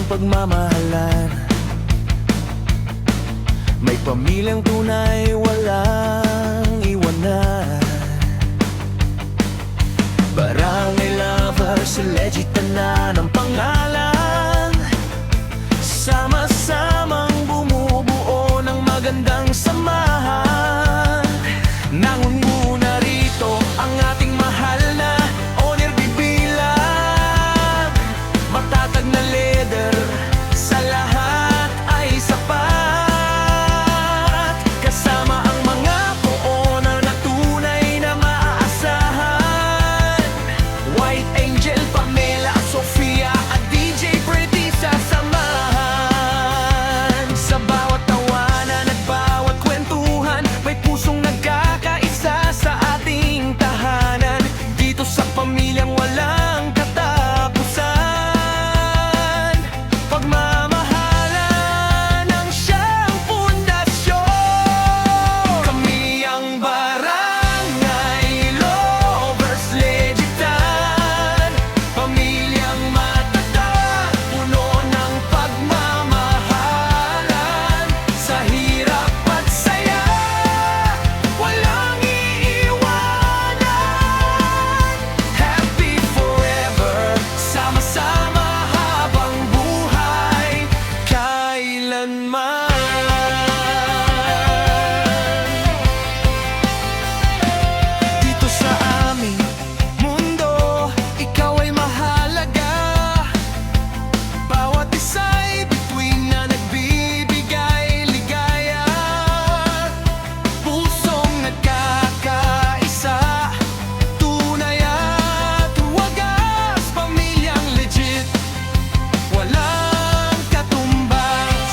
pagmamahalan. May pamilyang tunay, walang iwanan. Barangay Lovers, legit na ng pangalan. Sama-samang bumubuo ng magandang samahan. Nangunguna rito ang ating mahal na owner bibilang. Matatag na leader, sa lahat ay sapat. Kasama ang mga co-owner na tunay na maaasahan. White Angel, Pamela, Sofia at DJ Pretty sa samahan. Sa bawat tawanan at bawat kwentuhan, may pusong nagkakaisa sa ating tahanan. Dito sa pamilyang walang katapusan, pagmamahalan ang siyang pundasyon. Kami ang Barangay Lovers, legitan. Pamilyang matatag, puno ng pagmamahalan. Sa hirap at saya, walang iiwanan. Happy forever, sama-sama habang buhay, kailanman. Dito sa aming mundo, ikaw ay mahalaga. Bawat isa'y bituin na nagbibigay ligaya. Pusong nagkakaisa, tunay at wagas. Pamilyang legit, walang katumbas.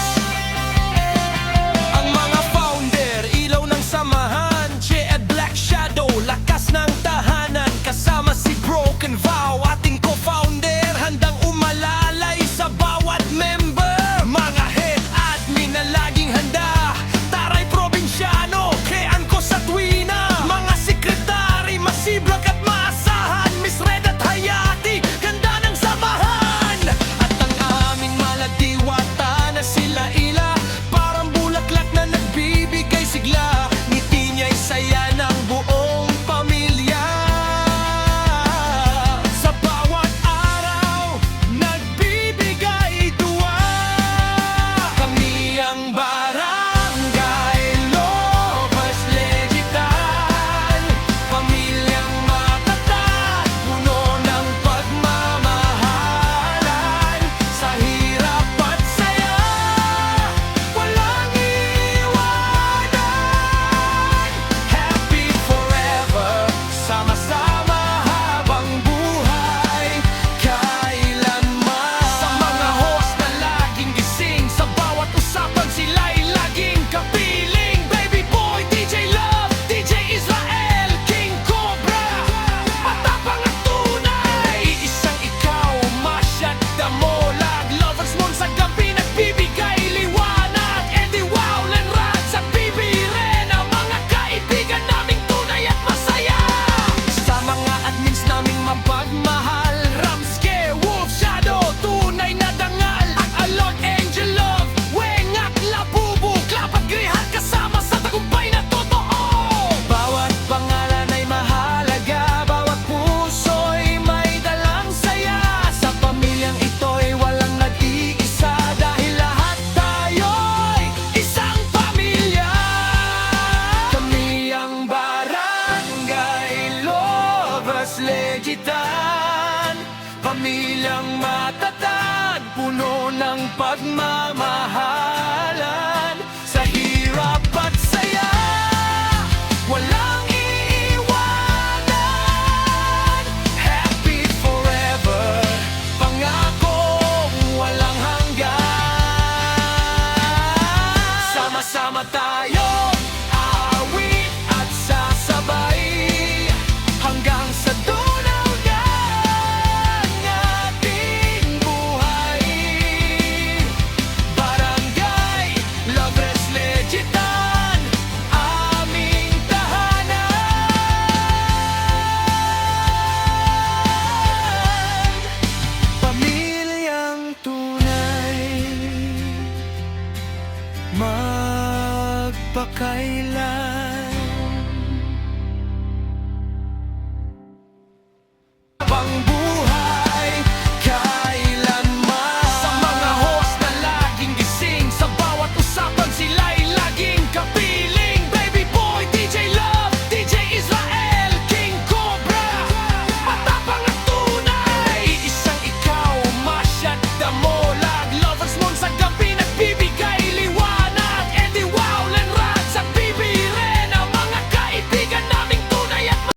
Ang mga founder, ilaw ng samahan. Che at Black Shadow, lakas ng tahanan. Kasama si Broken Vow, ating co-founder. Handang umalalay sa bawat member. Mga head admin na laging handa. Taray probinsyano, kean ko sa tuwina. Mga sekretary, masiblag at maasahan. Miss Red at Hayati, ganda ng samahan. At ang aming maladiwata na sila ila, parang bulaklak na nagbibigay sigla. Ngiti niya'y saya ng buong pamilya. Sa bawat araw, nagbibigay tuwa. Kami ang Barangay Lovers, legitan. Pamilyang matatag, puno ng pagmamahalan. Sa hirap at saya, walang iiwanan. Happy forever, sama-sama habang buhay, kailanman. Sa mga host na laging gising, sa bawat usapan sila'y laging kapiling. Baby Boy, DJ Love, DJ Israel, King Cobra, matapang at tunay. Isang ikaw, masyad damolag. Lovers Moon sa gabi nagbibigay liwanag. Eddie Wow, Len Rats at BB Ren, ang mga kaibigan naming tunay at masaya. Sa mga admins naming mapagmahal, Ramske, Wolf, Shadow, tunay na dangal. At Alon, Angel Love, Wengak, Labubu, Klap at Grihan, kasama sa tagumpay na totoo. Bawat pangalan ay mahalaga, bawat puso'y may dalang saya. Sa pamilyang ito'y walang nag-iisa, dahil lahat tayo'y isang pamilya. Kami ang Barangay Lovers, legitan. Pamilyang matatag, puno ng pagmamahal.